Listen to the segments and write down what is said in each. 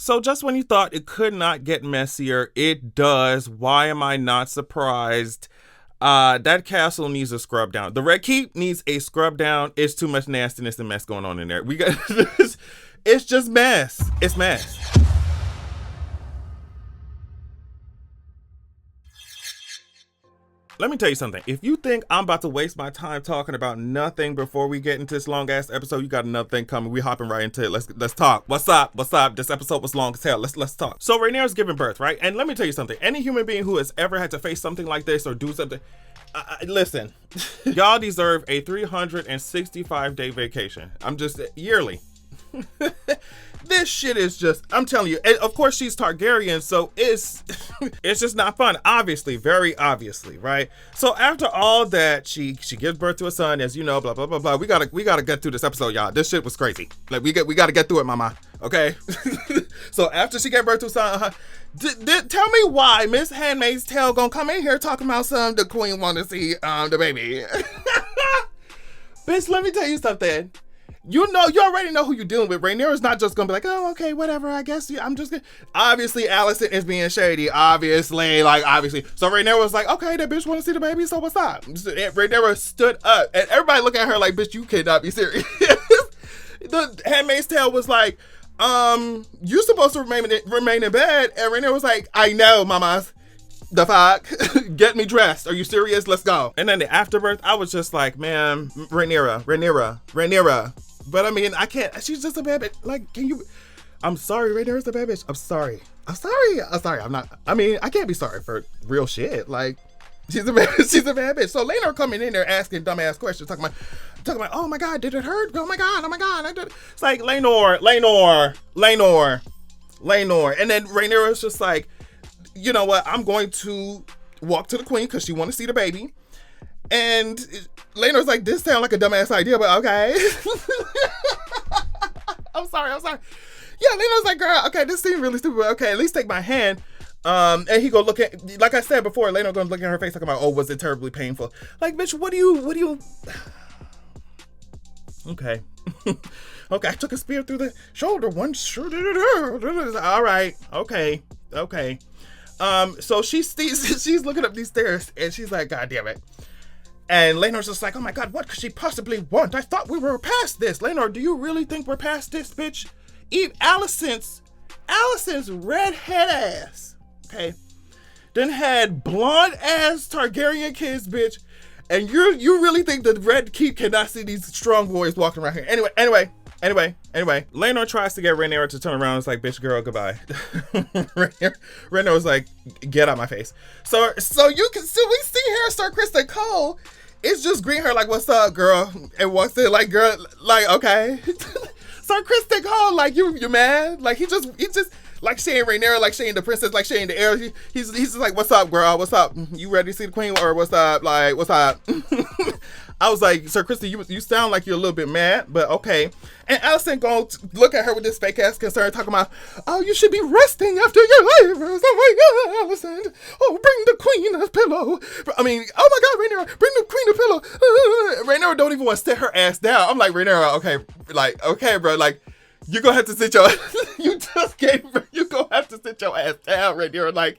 So just when you thought it could not get messier, it does. Why am I not surprised? That castle needs a scrub down. The Red Keep needs a scrub down. It's too much nastiness and mess going on in there. We got it's just mess. It's mess. Let me tell you something. If you think I'm about to waste my time talking about nothing before we get into this long ass episode, you got another thing coming. We hopping right into it. Let's talk. What's up? What's up? This episode was long as hell. Let's talk. So Rhaenyra's giving birth, right? And let me tell you something. Any human being who has ever had to face something like this or do something, listen, y'all deserve a 365-day vacation. I'm just yearly. This shit is just, I'm telling you, and of course she's Targaryen, so it's just not fun, obviously, very obviously, right? So after all that, she gives birth to a son, as you know, blah blah blah blah. We gotta get through this episode, y'all. This shit was crazy. Like we gotta get through it, mama. Okay. So after she gave birth to a son, tell me why Miss Handmaid's Tale gonna come in here talking about the queen want to see the baby. Bitch, let me tell you something. You already know who you're dealing with. Rhaenyra's not just gonna be like, oh, okay, whatever, I guess I'm just gonna. Obviously, Alicent is being shady. Obviously. So Rhaenyra was like, okay, that bitch wanna see the baby, so what's up? Rhaenyra stood up, and everybody look at her like, bitch, you cannot be serious. The Handmaid's Tale was like, you supposed to remain in bed, and Rhaenyra was like, I know, mamas. The fuck? Get me dressed. Are you serious? Let's go. And then the afterbirth, I was just like, man, Rhaenyra. But I mean, I can't. She's just a bad bitch. Like, can you? I'm sorry, Rhaenyra's a bad bitch. I'm sorry. I'm not. I mean, I can't be sorry for real shit. Like, she's a bad bitch. So Laenor coming in there asking dumbass questions, talking about, oh my god, did it hurt? Oh my god. It's like Laenor. And then Rhaenyra's just like, you know what? I'm going to walk to the queen because she want to see the baby. And Laenor's like, this sounds like a dumbass idea, but okay. I'm sorry. Yeah, Laenor's like, girl, okay, this seems really stupid, but okay, at least take my hand. And he go look at, like I said before, Laenor gonna look at her face talking about, oh, was it terribly painful? Like, bitch, what do you? Okay. Okay, I took a spear through the shoulder once. All right. Okay. So she's looking up these stairs and she's like, God damn it. And Laenor's just like, oh my God, what could she possibly want? I thought we were past this. Laenor, do you really think we're past this, bitch? Alicent's redhead ass, okay, then had blonde ass Targaryen kids, bitch. And you really think the Red Keep cannot see these strong boys walking around here? Anyway. Laenor tries to get Rhaenyra to turn around. It's like, bitch, girl, goodbye. Rhaenyra was like, get out my face. So we see here Sir Criston Cole is just greeting her like, what's up, girl? And walks in like, girl, like, okay. Sir Criston Cole, like, you mad? Like, he just like shading Rhaenyra, like shading the princess, like shading the heir. He's just like, what's up, girl? What's up? You ready to see the queen? Or what's up? Like, what's up? I was like, Sir Criston, you sound like you're a little bit mad, but okay. And Alicent gonna look at her with this fake ass concern, talking about, oh, you should be resting after your labors. Oh my God, Alicent. Oh, bring the queen a pillow. I mean, oh my God, Rhaenyra, bring the queen a pillow. Rhaenyra don't even want to sit her ass down. I'm like, Rhaenyra, okay, bro, like, you're gonna have to sit you gonna have to sit your ass down, Rhaenyra. Like,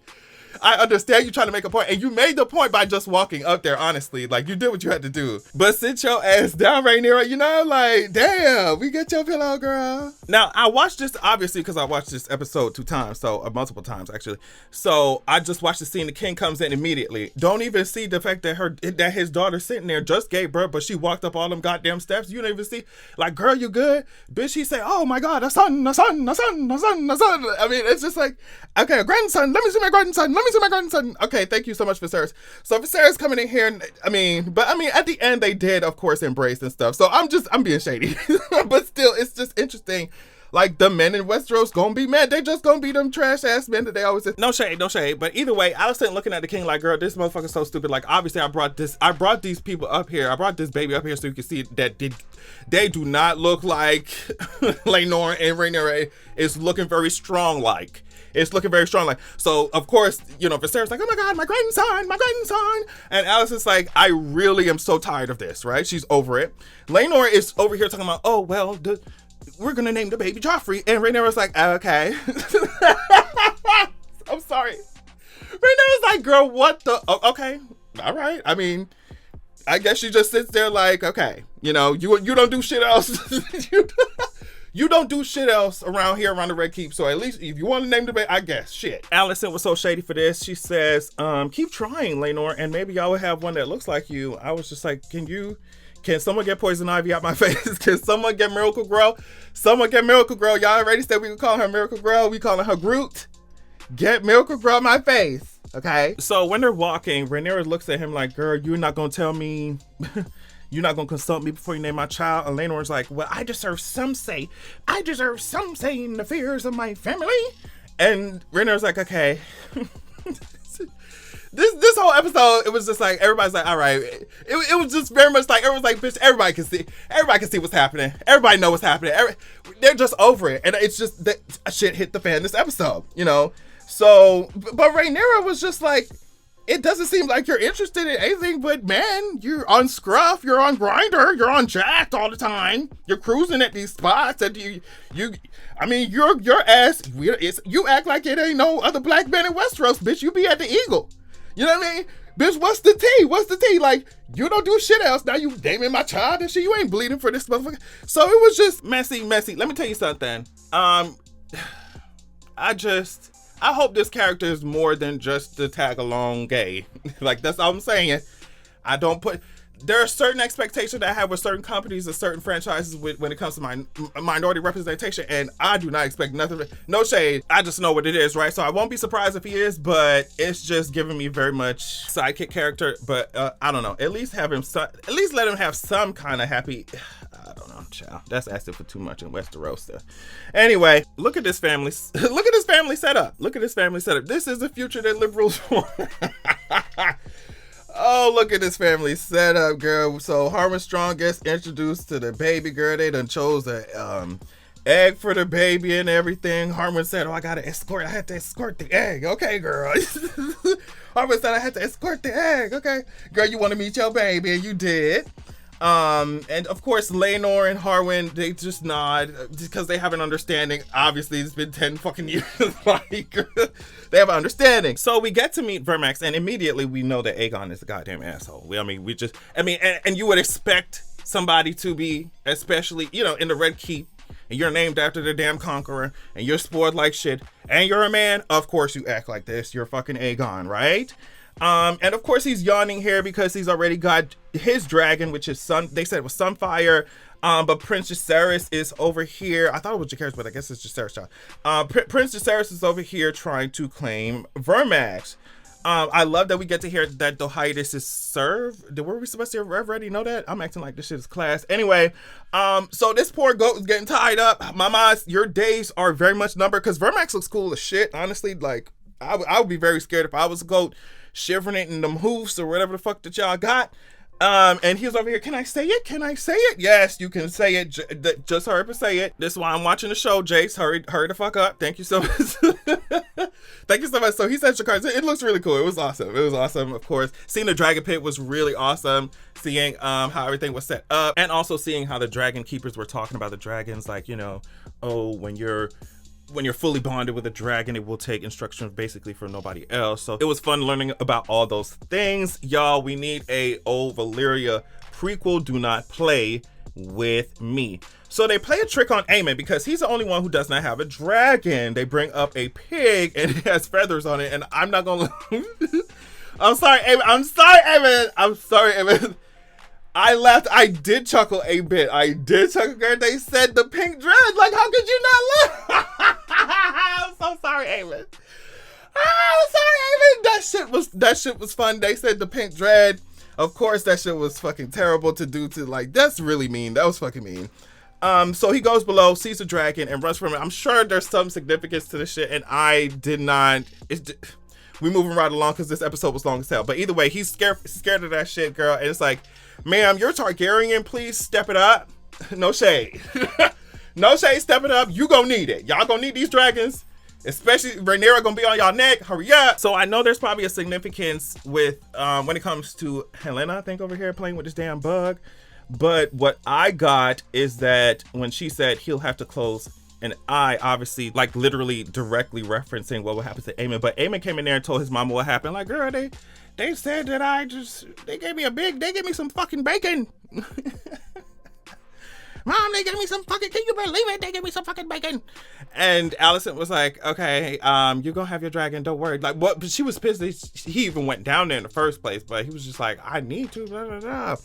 I understand you trying to make a point, and you made the point by just walking up there, honestly. Like, you did what you had to do. But sit your ass down, Rhaenyra, you know? Like, damn, we get your pillow, girl. Now, I watched this, obviously, because I watched this episode 2 times, multiple times, actually. So, I just watched the scene, the king comes in immediately. Don't even see the fact that his daughter's sitting there, just gave birth, but she walked up all them goddamn steps. You don't even see, like, girl, you good? Bitch, he say, oh my God, a son. I mean, it's just like, okay, a grandson, let me see my grandson. Okay, thank you so much, Viserys. So Viserys coming in here, at the end they did, of course, embrace and stuff. So I'm being shady, but still, it's just interesting. Like, the men in Westeros gonna be men. They just gonna be them trash ass men that they always say. No shade. But either way, Alicent looking at the king like, girl, this motherfucker's so stupid. Like, obviously I brought these people up here. I brought this baby up here so you can see that they do not look like Laenor and Rhaenyra is looking very strong like. It's looking very strong. Like, so of course, Viserys like, oh my God, my grandson. And Alicent's like, I really am so tired of this, right? She's over it. Laenor is over here talking about, oh, well, we're gonna name the baby Joffrey. And Rhaenyra was like, okay. I'm sorry. Rhaenyra was like, girl, what the? Oh, okay, all right. I mean, I guess she just sits there like, okay, you know, you don't do shit else. You don't do shit else around here, around the Red Keep. So at least if you want to name the baby, I guess, shit. Alicent was so shady for this. She says, keep trying, Laenor, and maybe y'all will have one that looks like you. I was just like, can someone get Poison Ivy out my face? Can someone get Miracle Grow? Someone get Miracle Grow. Y'all already said we could call her Miracle Grow. We calling her Groot. Get Miracle Grow out my face. Okay. So when they're walking, Rhaenyra looks at him like, girl, you're not going to tell me... You're not going to consult me before you name my child? And Laenor's like, well, I deserve some say. I deserve some say in the affairs of my family. And Rhaenyra's like, okay. This whole episode, it was just like, everybody's like, all right. It was just very much like, everyone's like, bitch, everybody can see what's happening. Everybody know what's happening. They're just over it. And it's just that shit hit the fan this episode, you know? So, but Rhaenyra was just like, it doesn't seem like you're interested in anything, but man, you're on Scruff, you're on Grindr, you're on Jacked all the time. You're cruising at these spots, and I mean, your ass, you act like it ain't no other black man in Westeros, bitch. You be at the Eagle. You know what I mean? Bitch, what's the tea? What's the tea? Like, you don't do shit else. Now you naming my child and shit. You ain't bleeding for this motherfucker. So it was just messy. Let me tell you something. I hope this character is more than just the tag along gay. Like, that's all I'm saying. There are certain expectations that I have with certain companies and certain franchises when it comes to minority representation, and I do not expect nothing. No shade. I just know what it is, right? So I won't be surprised if he is, but it's just giving me very much sidekick character. But I don't know. At least let him have some kind of happy. I don't know, child. That's asking for too much in Westeros. Anyway, look at this family. Look at this family setup. This is the future that liberals want. Oh, look at this family setup, girl. So Harrenhal Strong gets introduced to the baby girl. They done chose a egg for the baby and everything. Harrenhal said, oh, I had to escort the egg. Okay, girl. Harrenhal said I had to escort the egg. Okay. Girl, you want to meet your baby, and you did. And of course, Laenor and Harwin, they just nod because they have an understanding. Obviously, it's been 10 fucking years. Like, they have an understanding. So we get to meet Vermax, and immediately we know that Aegon is a goddamn asshole. And you would expect somebody to be, especially, you know, in the Red Keep, and you're named after the damn conqueror, and you're spoiled like shit, and you're a man. Of course, you act like this. You're fucking Aegon, right? And of course he's yawning here because he's already got his dragon, which is they said it was Sunfire. But Prince Viserys is over here. I thought it was Jacaerys, but I guess it's Viserys' child. Prince Viserys is over here trying to claim Vermax. I love that we get to hear that Dohaeris is served. Were we supposed to already know that? I'm acting like this shit is class. Anyway, so this poor goat is getting tied up. Mama, your days are very much numbered because Vermax looks cool as shit. Honestly, like, I would be very scared if I was a goat shivering it in them hoofs or whatever the fuck that y'all got. And he was over here, can I say it? Yes, you can say it. Just hurry up and say it. This is why I'm watching the show, Jace. Hurry the fuck up. Thank you so much. Thank you so much. So he said Shakar. It looks really cool. It was awesome, of course. Seeing the dragon pit was really awesome. Seeing how everything was set up. And also seeing how the dragon keepers were talking about the dragons. Like, you know, oh, when you're fully bonded with a dragon, it will take instructions basically from nobody else. So it was fun learning about all those things. Y'all, we need a old Valyria prequel. Do not play with me. So they play a trick on Aemon because he's the only one who does not have a dragon. They bring up a pig and it has feathers on it, and I'm not gonna I'm sorry, Aemon. I laughed. I did chuckle a bit. Girl, they said the pink dread. Like, how could you not laugh? I'm so sorry, Aemon. That shit was fun. They said the pink dread. Of course, that shit was fucking terrible to do to, like, that's really mean. That was fucking mean. So he goes below, sees the dragon, and runs from it. I'm sure there's some significance to this shit, and I did not. We moving right along because this episode was long as hell. But either way, he's scared of that shit, girl. And it's like, ma'am, you're Targaryen. Please step it up. No shade. No shade, step it up. You gonna need it. Y'all gonna need these dragons. Especially Rhaenyra gonna be on y'all neck. Hurry up. So I know there's probably a significance with when it comes to Helena, I think, over here playing with this damn bug. But what I got is that when she said he'll have to close an eye, obviously, like literally directly referencing what would happen to Aemon. But Aemon came in there and told his mama what happened. Like, girl, they said that they gave me some fucking bacon. Mom, they gave me some fucking, can you believe it? They gave me some fucking bacon. And Alicent was like, okay, you're gonna have your dragon, don't worry. Like, what? But she was pissed that he even went down there in the first place, but he was just like, I need to, blah, blah, blah.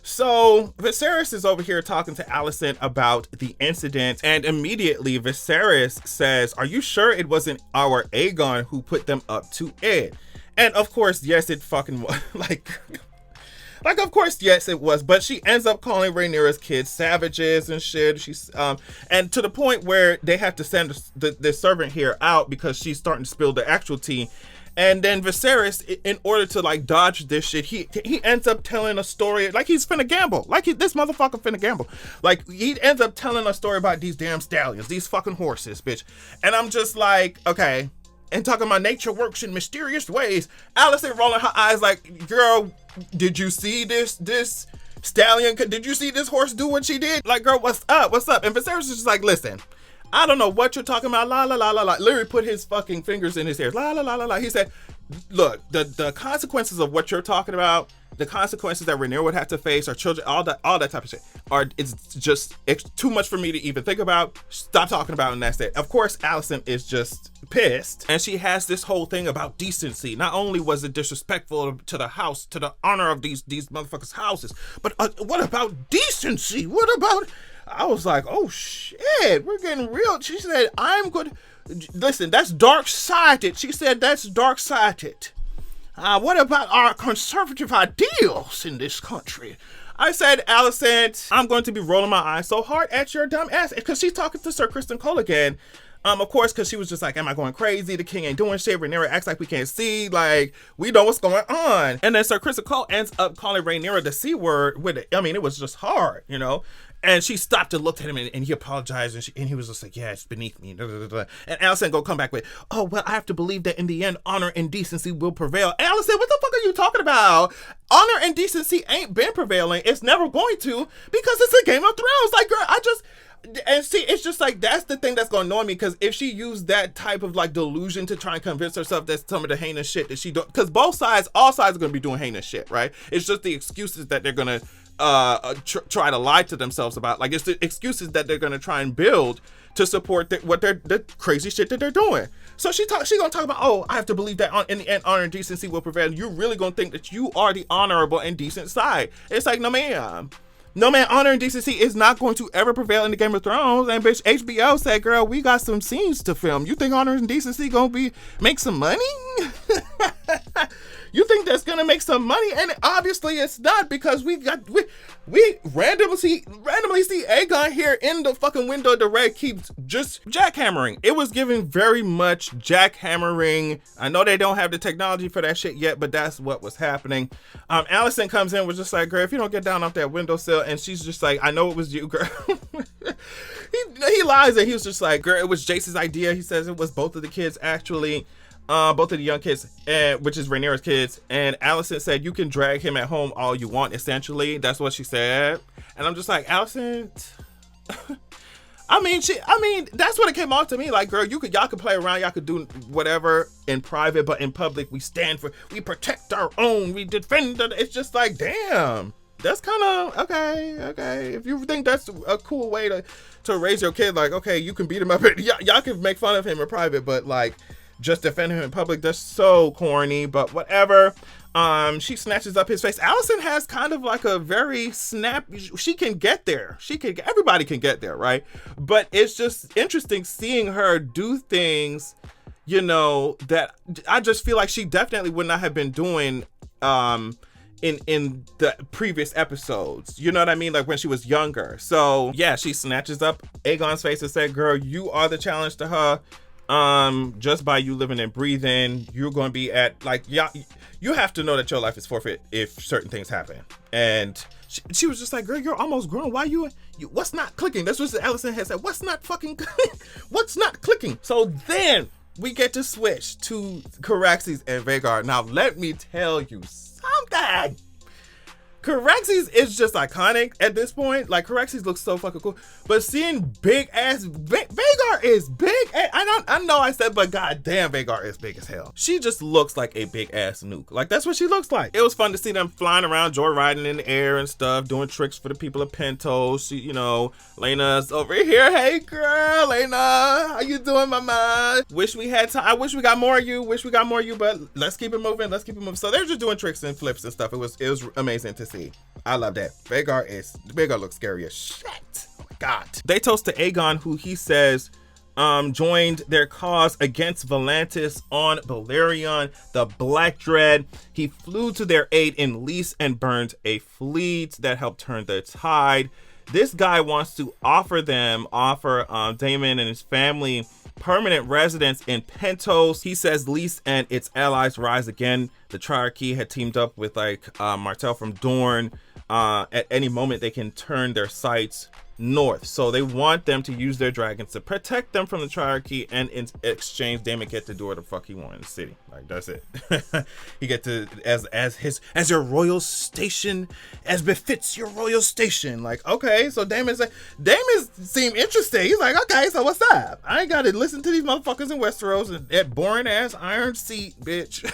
So Viserys is over here talking to Alicent about the incident, and immediately Viserys says, are you sure it wasn't our Aegon who put them up to it? And of course, yes, it fucking was. Like, of course, yes, it was. But she ends up calling Rhaenyra's kids savages and shit. She's and to the point where they have to send the servant here out because she's starting to spill the actual tea. And then Viserys, in order to like dodge this shit, he ends up telling a story like he's finna gamble. Like this motherfucker finna gamble. Like he ends up telling a story about these damn stallions, these fucking horses, bitch. And I'm just like, okay. And talking about nature works in mysterious ways. Alicent rolling her eyes like, girl, did you see this stallion? Did you see this horse do what she did? Like, girl, what's up? What's up? And Viserys is just like, listen, I don't know what you're talking about. La, la, la, la, la. Literally put his fucking fingers in his ears. La, la, la, la, la. He said, look, the consequences of what you're talking about, the consequences that Rhaenyra would have to face, our children, all that type of shit, it's too much for me to even think about. Stop talking about it, and that's it. Of course, Alicent is just pissed, and she has this whole thing about decency. Not only was it disrespectful to the house, to the honor of these motherfuckers' houses, but what about decency? What about? I was like, oh shit, we're getting real. She said, I'm good. Listen, that's dark-sided. She said, that's dark-sided. What about our conservative ideals in this country? I said, Alicent, I'm going to be rolling my eyes so hard at your dumb ass. Because she's talking to Sir Criston Cole again. Of course, because she was just like, am I going crazy? The king ain't doing shit. Rhaenyra acts like we can't see. Like, we know what's going on. And then Sir Criston Cole ends up calling Rhaenyra the C word with it. I mean, it was just hard, you know? And she stopped and looked at him, and he apologized, and he was just like, yeah, it's beneath me. Blah, blah, blah. And Alicent go come back with, oh, well, I have to believe that in the end, honor and decency will prevail. And Alicent, what the fuck are you talking about? Honor and decency ain't been prevailing. It's never going to, because it's a Game of Thrones. Like, girl, and see, it's just like, that's the thing that's going to annoy me, because if she used that type of like delusion to try and convince herself that some of the heinous shit that she don't, because all sides are going to be doing heinous shit, right? It's just the excuses that they're going to try to lie to themselves about. Like, it's the excuses that they're going to try and build to support the crazy shit that they're doing. So she gonna talk about, oh, I have to believe that in the end, honor and decency will prevail. You're really gonna think that you are the honorable and decent side. It's like, no ma'am. No man, honor and decency is not going to ever prevail in the Game of Thrones. And bitch, HBO said, girl, we got some scenes to film. You think honor and decency gonna make some money? You think that's gonna make some money? And obviously it's not, because we randomly see Aegon here in the fucking window. The red keeps just jackhammering. It was giving very much jackhammering. I know they don't have the technology for that shit yet, but that's what was happening. Alicent comes in, was just like, girl, if you don't get down off that windowsill, and she's just like, I know it was you, girl. he lies, and he was just like, girl, it was Jace's idea. He says it was both of the kids, actually. Both of the young kids, which is Rhaenyra's kids, and Alicent said, you can drag him at home all you want, essentially. That's what she said. And I'm just like, Alicent, I mean, that's what it came off to me. Like, girl, y'all could play around, y'all could do whatever in private, but in public, we protect our own, we defend it. It's just like, damn, that's kind of, okay. If you think that's a cool way to raise your kid, like, okay, you can beat him up, y'all can make fun of him in private, but like, just defend him in public, that's so corny, but whatever. She snatches up his face. Alicent has kind of like a very she can get there. Everybody can get there, right? But it's just interesting seeing her do things, you know, that I just feel like she definitely would not have been doing in the previous episodes. You know what I mean? Like when she was younger. So yeah, she snatches up Aegon's face and said, girl, you are the challenge to her. Just by you living and breathing, you're going to be at, like, yeah, you have to know that your life is forfeit if certain things happen. And she was just like, girl, you're almost grown. Why you what's not clicking? That's what Alicent had said. What's not clicking? So then we get to switch to Caraxes and Vhagar. Now, let me tell you something. Caraxes is just iconic at this point. Like, Caraxes looks so fucking cool. But seeing big ass Vhagar is big. I know I said, but goddamn, Vhagar is big as hell. She just looks like a big ass nuke. Like, that's what she looks like. It was fun to see them flying around, joyriding in the air and stuff, doing tricks for the people of Pentos. You know, Laena's over here. Hey, girl, Laena, how you doing, mama? Wish we had time. I wish we got more of you. But let's keep it moving. So they're just doing tricks and flips and stuff. It was amazing to see. I love that. Vhagar looks scary as shit. Oh my god. They toast to Aegon, who he says joined their cause against Volantis on Velaryon, the Black Dread. He flew to their aid in Lys and burned a fleet that helped turn the tide. This guy wants to offer Daemon and his family permanent residence in Pentos. He says Lys and its allies rise again. The Triarchy had teamed up with Martell from Dorne. At any moment they can turn their sights north. So they want them to use their dragons to protect them from the Triarchy, and in exchange Daemon get to do what the fuck he want in the city. Like, that's it. He get to as your royal station, as befits your royal station. Like, okay, so Daemon seem interesting. He's like, okay, so what's up? I ain't gotta listen to these motherfuckers in Westeros and that boring ass iron seat, bitch.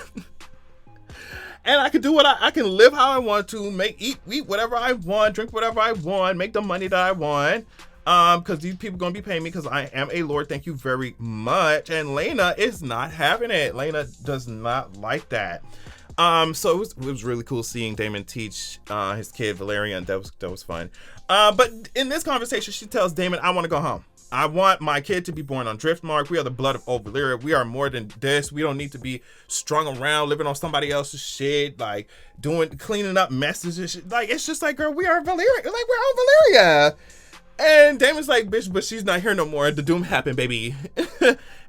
And I can do I can live how I want to, eat whatever I want, drink whatever I want, make the money that I want. Because these people gonna be paying me because I am a lord. Thank you very much. And Laena is not having it. Laena does not like that. So it was really cool seeing Daemon teach his kid Velaryon. That was fun. But in this conversation, she tells Daemon, I want to go home. I want my kid to be born on Driftmark. We are the blood of old Valyria. We are more than this. We don't need to be strung around, living on somebody else's shit, like cleaning up messes and shit. Like, it's just like, girl, we are Valyria. Like, we're on Valyria. And Daemon's like, bitch, but she's not here no more. The doom happened, baby.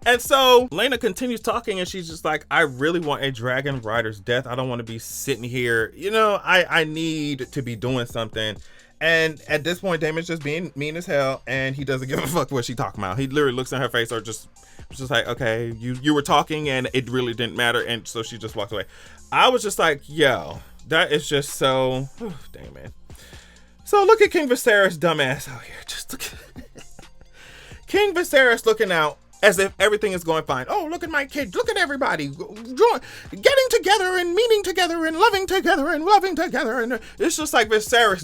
And so Laena continues talking, and she's just like, I really want a dragon rider's death. I don't want to be sitting here. You know, I need to be doing something. And at this point, Daemon's just being mean as hell, and he doesn't give a fuck what she talking about. He literally looks in her face, or just like, okay, you were talking, and it really didn't matter, and so she just walked away. I was just like, yo, that is just so, Daemon. So look at King Viserys, dumbass out here. Just look at King Viserys looking out as if everything is going fine. Oh, look at my kids. Look at everybody getting together and meeting together and loving together and loving together. And it's just like Viserys.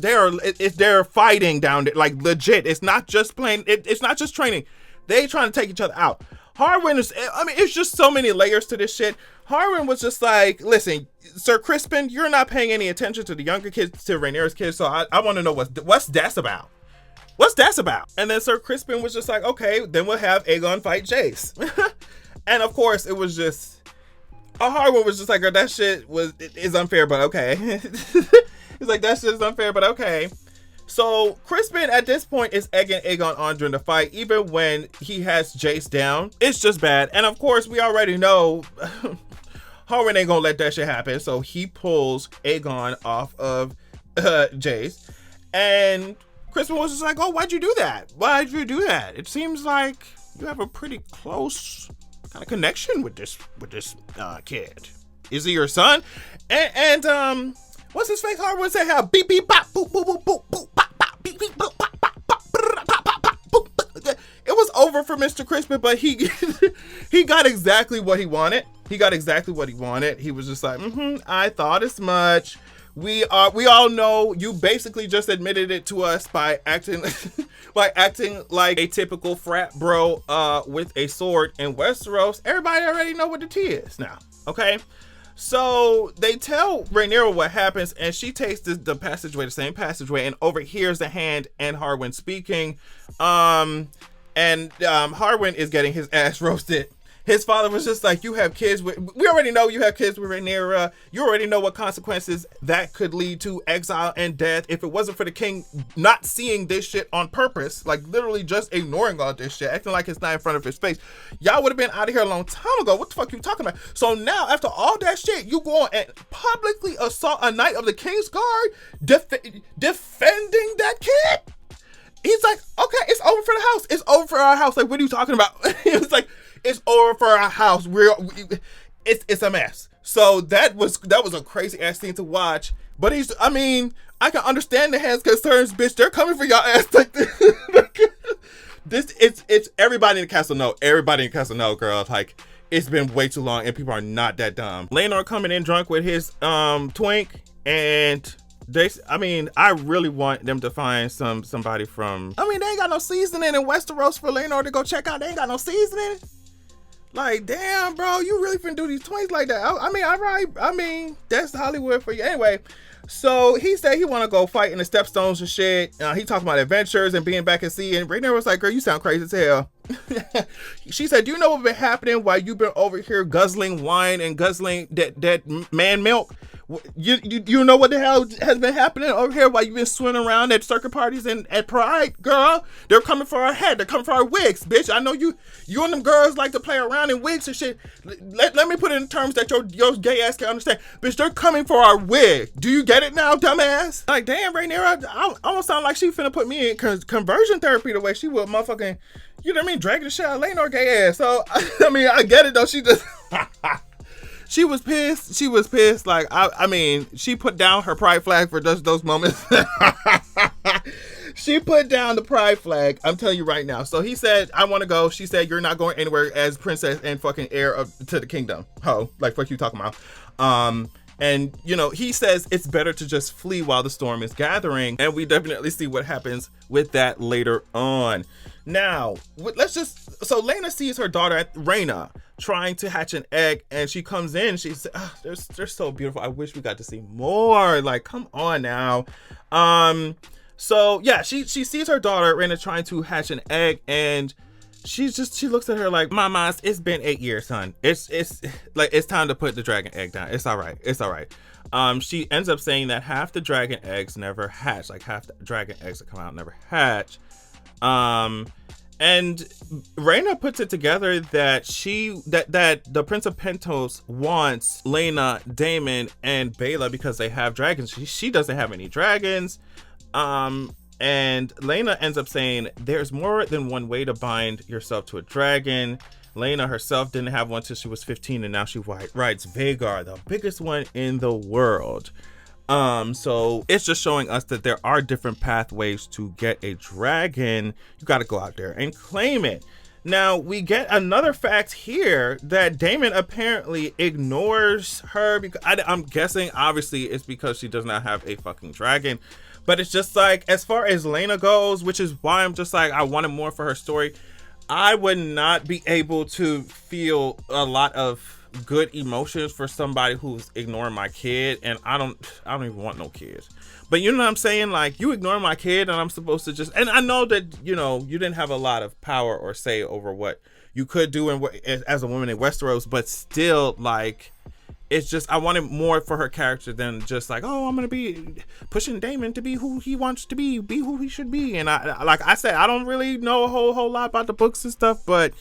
They're fighting down there, like legit. It's not just playing. It's not just training. They trying to take each other out. Harwin is. I mean, it's just so many layers to this shit. Harwin was just like, listen, Sir Crispin, you're not paying any attention to the younger kids, to Rhaenyra's kids. So I want to know what's that about. What's that about? And then Sir Crispin was just like, okay, then we'll have Aegon fight Jace. And of course, it was just, Harwin was just like, girl, that shit is unfair, but okay. He's like, that shit is unfair, but okay. So Crispin at this point is egging Aegon on during the fight, even when he has Jace down. It's just bad. And of course, we already know Harwin ain't gonna let that shit happen. So he pulls Aegon off of Jace. And Crispin was just like, oh, why'd you do that? Why'd you do that? It seems like you have a pretty close kind of connection with this kid. Is he your son? And what's his face? Hard would say how beep beep bop boop boop boop boop boop bop bop beep beep boop bop bop bop bop bop bop boop. It was over for Mr. Crispin, but he got exactly what he wanted. He was just like, I thought as much. We all know you basically just admitted it to us by acting like a typical frat bro with a sword in Westeros. Everybody already know what the tea is now, okay? So they tell Rhaenyra what happens, and she takes the same passageway, and overhears the Hand and Harwin speaking. And Harwin is getting his ass roasted. His father was just like, we already know you have kids with Rhaenyra. You already know what consequences that could lead to, exile and death. If it wasn't for the king not seeing this shit on purpose, like literally just ignoring all this shit, acting like it's not in front of his face, y'all would have been out of here a long time ago. What the fuck you talking about? So now, after all that shit, you go on and publicly assault a knight of the King's Guard, defending that kid? He's like, okay, it's over for the house. It's over for our house. Like, what are you talking about? He was like, it's over for our house. It's a mess. So that was a crazy ass thing to watch. But I can understand the head's concerns, bitch. They're coming for y'all ass like this. It's everybody in the castle know. Everybody in the castle know, girl. Like, it's been way too long and people are not that dumb. Laenor coming in drunk with his twink, and I really want them to find somebody from, they ain't got no seasoning in Westeros for Laenor to go check out. They ain't got no seasoning. Like, damn, bro, you really finna do these twins like that? All right. That's Hollywood for you. Anyway, so he said he want to go fight in the Stepstones and shit. He talking about adventures and being back at sea. And Rhaenyra was like, girl, you sound crazy as hell. She said, do you know what's been happening while you've been over here guzzling wine and guzzling that man milk? You know what the hell has been happening over here while you've been swimming around at circuit parties and at Pride, girl? They're coming for our head. They're coming for our wigs, bitch. I know you and them girls like to play around in wigs and shit. Let me put it in terms that your gay ass can understand. Bitch, they're coming for our wig. Do you get it now, dumbass? Like, damn, Rhaenyra, I almost sound like she finna put me in conversion therapy the way she would motherfucking, you know what I mean, dragging the shit out of Laenor gay ass. So, I get it though. She just... She was pissed. She was pissed. Like, she put down her pride flag for those moments. She put down the pride flag. I'm telling you right now. So he said, I want to go. She said, you're not going anywhere as princess and fucking heir to the kingdom. Ho, like, fuck you talking about. And, he says it's better to just flee while the storm is gathering. And we definitely see what happens with that later on. Now, so Laena sees her daughter, Rhaenyra, trying to hatch an egg, and she comes in. She said, they're so beautiful. I wish we got to see more. Like, come on now. So yeah, she sees her daughter, Rhaenyra, trying to hatch an egg, and she looks at her like, Mama, it's been 8 years, son. It's like, it's time to put the dragon egg down. It's all right. She ends up saying that half the dragon eggs never hatch. Like, half the dragon eggs that come out never hatch. And Rhaenyra puts it together that that the Prince of Pentos wants Laena, Daemon, and Baela because they have dragons. She doesn't have any dragons. And Laena ends up saying there's more than one way to bind yourself to a dragon. Laena herself didn't have one till she was 15, and now she rides Vhagar, the biggest one in the world. So it's just showing us that there are different pathways to get a dragon. You got to go out there and claim it. Now we get another fact here that Daemon apparently ignores her because I'm guessing obviously it's because she does not have a fucking dragon. But it's just like, as far as Laena goes, which is why I'm just like, I wanted more for her story. I would not be able to feel a lot of good emotions for somebody who's ignoring my kid, and I don't even want no kids. But you know what I'm saying? Like, you ignore my kid, and I'm supposed to just, and I know that, you didn't have a lot of power or say over what you could do as a woman in Westeros, but still, like, it's just, I wanted more for her character than just like, oh, I'm gonna be pushing Daemon to be who he wants to be who he should be. And I like I said, I don't really know a whole lot about the books and stuff, but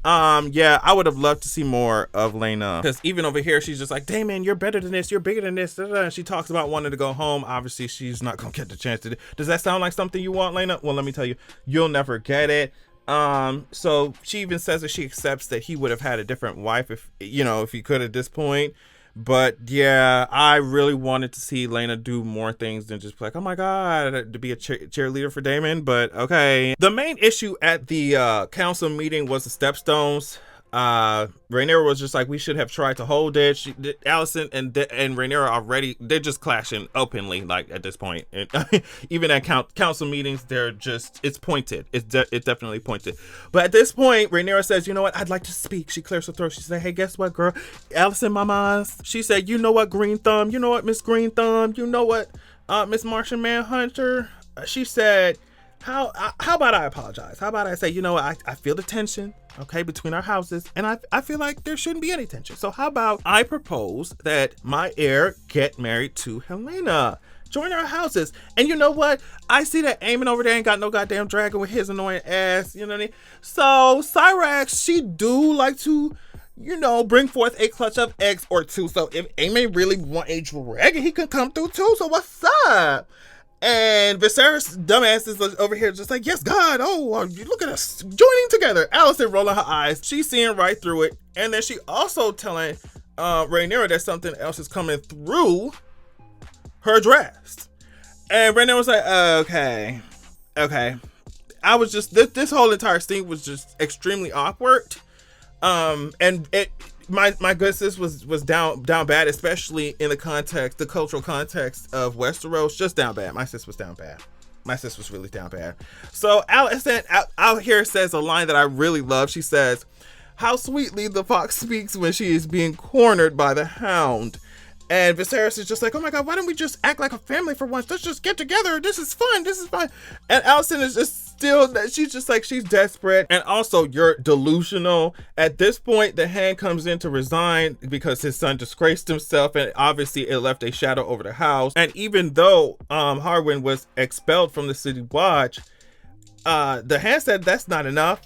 yeah, I would have loved to see more of Laena, because even over here she's just like, Daemon, you're better than this, you're bigger than this, and she talks about wanting to go home. Obviously she's not gonna get the chance to. Does that sound like something you want, Laena? Well, let me tell you, you'll never get it. So she even says that she accepts that he would have had a different wife if he could at this point. But yeah, I really wanted to see Laena do more things than just be like, oh my god, to be a cheerleader for Daemon. But okay. The main issue at the council meeting was the Stepstones. Rhaenyra was just like, we should have tried to hold it. Alicent and Rhaenyra already, they're just clashing openly, like, at this point. And even at council meetings, they're just, it's pointed. It's definitely pointed. But at this point, Rhaenyra says, you know what, I'd like to speak. She clears her throat. She said, hey, guess what, girl? Alicent, mamas. She said, you know what, Green Thumb? You know what, Miss Green Thumb? You know what, Miss Martian Manhunter? She said, how about I apologize? How about I say, you know what, I feel the tension, okay, between our houses, and I feel like there shouldn't be any tension. So how about I propose that my heir get married to Helena, join our houses. And you know what? I see that Aemon over there ain't got no goddamn dragon with his annoying ass, you know what I mean? So Cyrax, she do like to, bring forth a clutch of eggs or two. So if Aemon really want a dragon, he can come through too. So what's up? And Viserys dumbass is over here just like, yes, God, oh, you look at us joining together. Alicent rolling her eyes. She's seeing right through it. And then she also telling Rhaenyra that something else is coming through her dress. And Rhaenyra was like, okay. I was just, this whole entire scene was just extremely awkward. And it, my good sis was down bad, especially in the cultural context of Westeros. Just down bad. My sis was down bad. My sis was really down bad. So Alicent out here says a line that I really love. She says, "How sweetly the fox speaks when she is being cornered by the hound." And Viserys is just like, "Oh my God, why don't we just act like a family for once? Let's just get together. This is fun. And Alicent is just still, she's just like, she's desperate. And also, you're delusional. At this point, the hand comes in to resign because his son disgraced himself. And obviously, it left a shadow over the house. And even though Harwin was expelled from the city watch, the hand said that's not enough.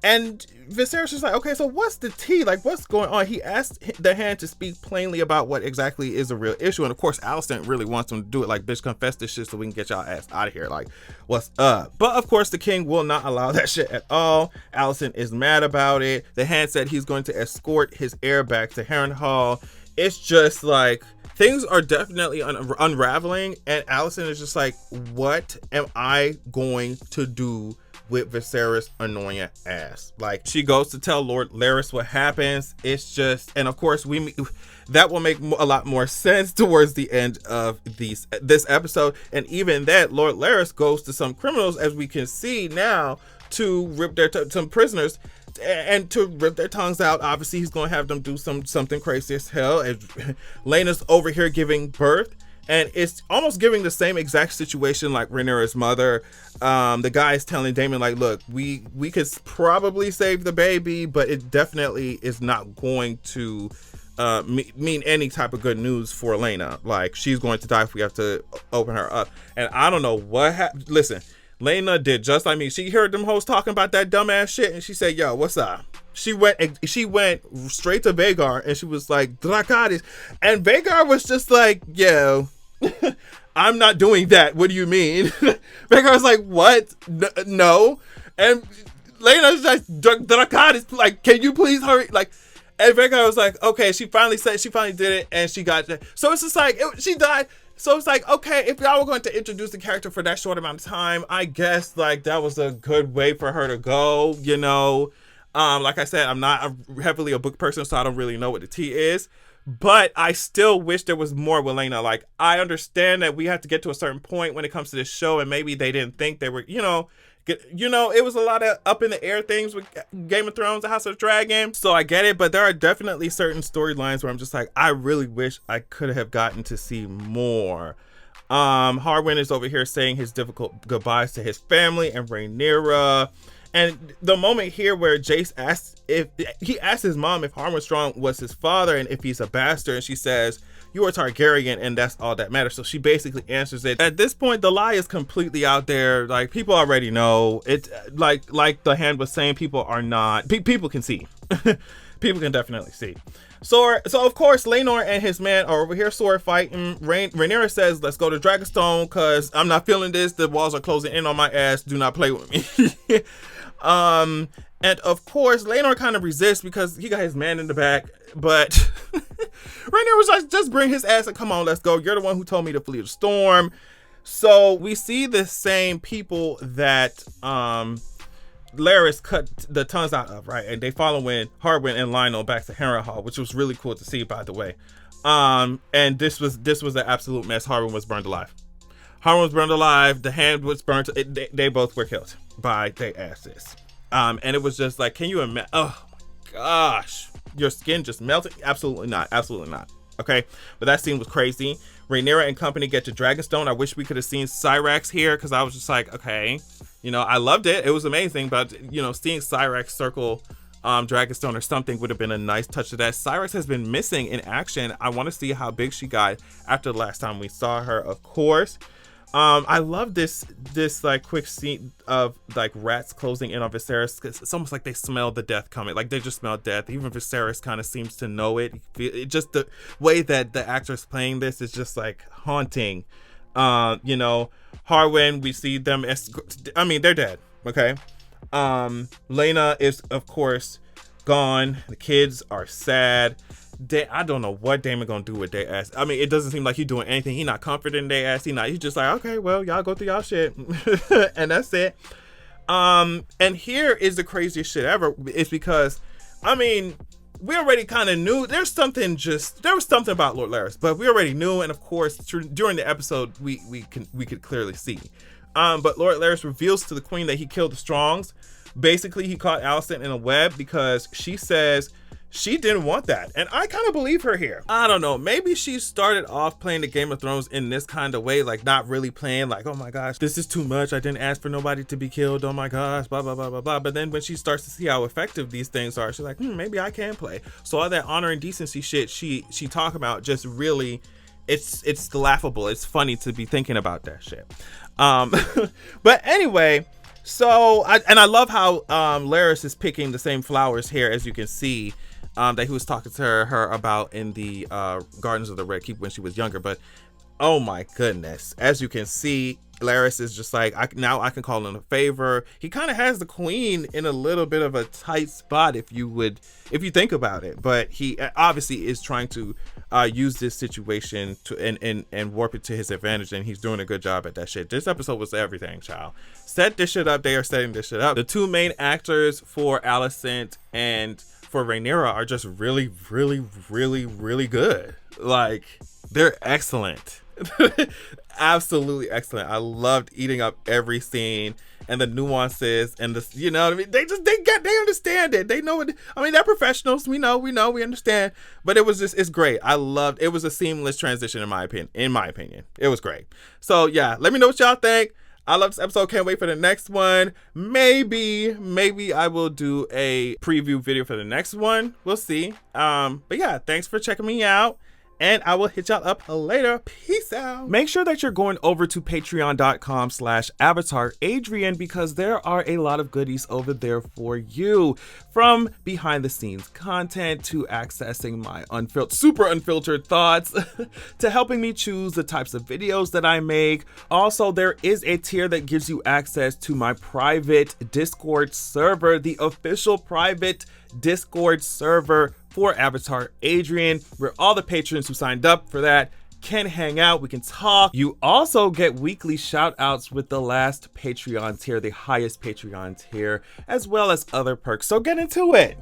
And Viserys is like, okay, so what's the tea? Like, what's going on? He asked the hand to speak plainly about what exactly is a real issue. And of course, Alicent really wants him to do it. Like, bitch, confess this shit so we can get y'all ass out of here. Like, what's up? But of course, the king will not allow that shit at all. Alicent is mad about it. The hand said he's going to escort his heir back to Harrenhal. It's just like, things are definitely unraveling. And Alicent is just like, what am I going to do with Viserys' annoying ass? Like, she goes to tell Lord Larys what happens. It's just, and of course that will make a lot more sense towards the end of this episode. And even that, Lord Larys goes to some criminals, as we can see now, to rip some prisoners and to rip their tongues out. Obviously, he's going to have them do something crazy as hell. As Laena's over here giving birth. And it's almost giving the same exact situation like Rhaenyra's mother. The guy is telling Daemon, like, look, we could probably save the baby, but it definitely is not going to mean any type of good news for Laena. Like, she's going to die if we have to open her up. And I don't know what happened. Listen, Laena did just like me. She heard them hoes talking about that dumbass shit, and she said, yo, what's up? She went straight to Vhagar, and she was like, Dracarys. And Vhagar was just like, yo, I'm not doing that. What do you mean? Vhagar's like, what? No. And Laena's like, Dracarys, like, can you please hurry? Like, and Vhagar was like, okay. She finally did it, and she got it. So it's just like, she died. So it's like, okay, if y'all were going to introduce the character for that short amount of time, I guess like that was a good way for her to go, you know. Like I said, I'm not heavily a book person, so I don't really know what the tea is. But I still wish there was more with Laena. Like, I understand that we have to get to a certain point when it comes to this show, and maybe they didn't think they were, it was a lot of up in the air things with Game of Thrones, The House of the Dragon. So I get it, but there are definitely certain storylines where I'm just like, I really wish I could have gotten to see more. Harwin is over here saying his difficult goodbyes to his family and Rhaenyra. And the moment here where Jace asks his mom if Harrenhal Strong was his father and if he's a bastard, and she says, you are Targaryen and that's all that matters. So she basically answers it. At this point, the lie is completely out there. Like, people already know it. Like the hand was saying, people are not, people can see. People can definitely see. So of course, Laenor and his man are over here sword fighting. Rhaenyra says, let's go to Dragonstone because I'm not feeling this. The walls are closing in on my ass. Do not play with me. And of course, Laenor kind of resists because he got his man in the back. But Rhaenyra was like, just bring his ass and come on, let's go. You're the one who told me to flee the storm. So we see the same people that Larys cut the tongues out of, right? And they following Harwin and Lionel back to Harrenhal, which was really cool to see, by the way. And this was an absolute mess. Harwin was burned alive. The hand was burnt. They both were killed by their asses. And it was just like, can you imagine? Oh my gosh, your skin just melted. Absolutely not. Okay, but that scene was crazy. Rhaenyra and company get to Dragonstone. I wish we could have seen Syrax here, because I was just like, okay, I loved it. It was amazing, but seeing Syrax circle Dragonstone or something would have been a nice touch of that. Syrax has been missing in action. I want to see how big she got after the last time we saw her, of course. I love this like quick scene of like rats closing in on Viserys. It's almost like they smell the death coming. Like they just smell death. Even Viserys kind of seems to know it. Just the way that the actors playing this is just like haunting. Harwin, we see them. They're dead. Okay. Laena is of course gone. The kids are sad. I don't know what Daemon gonna do with their ass. I mean, it doesn't seem like he's doing anything. He not comforting their ass. He's just like, okay, well, y'all go through y'all shit. And that's it. And here is the craziest shit ever. It's because, I mean, we already kind of knew there was something about Lord Larys, but we already knew. And of course, during the episode, we could clearly see. But Lord Larys reveals to the queen that he killed the Strongs. Basically, he caught Alicent in a web because she says she didn't want that. And I kind of believe her here. I don't know. Maybe she started off playing the Game of Thrones in this kind of way, like not really playing like, oh my gosh, this is too much. I didn't ask for nobody to be killed. Oh my gosh, blah, blah, blah, blah, blah. But then when she starts to see how effective these things are, she's like, maybe I can play. So all that honor and decency shit she talk about just really, it's laughable. It's funny to be thinking about that shit. But anyway, so I love how Larys is picking the same flowers here, as you can see, that he was talking to her about in the Gardens of the Red Keep when she was younger. But oh my goodness, as you can see, Larys is just like, now I can call in a favor. He kind of has the queen in a little bit of a tight spot, if you think about it. But he obviously is trying to use this situation to and warp it to his advantage, and he's doing a good job at that shit. This episode was everything, child. Set this shit up. They are setting this shit up. The two main actors for Alicent and for Rhaenyra are just really, really, really, really good. Like, they're excellent. Absolutely excellent. I loved eating up every scene and the nuances and the, you know what I mean? They understand it. They know it. I mean, they're professionals. We know, we understand. But it was just, it's great. I loved, it was a seamless transition in my opinion. It was great. So yeah, let me know what y'all think. I love this episode. Can't wait for the next one. Maybe I will do a preview video for the next one. We'll see. But yeah, thanks for checking me out. And I will hit y'all up later. Peace out. Make sure that you're going over to patreon.com/AvatarAdrian because there are a lot of goodies over there for you. From behind the scenes content to accessing my super unfiltered thoughts to helping me choose the types of videos that I make. Also, there is a tier that gives you access to my private Discord server, the official private Discord server for Avatar Adrian, where all the patrons who signed up for that can hang out, we can talk. You also get weekly shout outs with the last Patreon tier, the highest Patreon tier, as well as other perks. So get into it.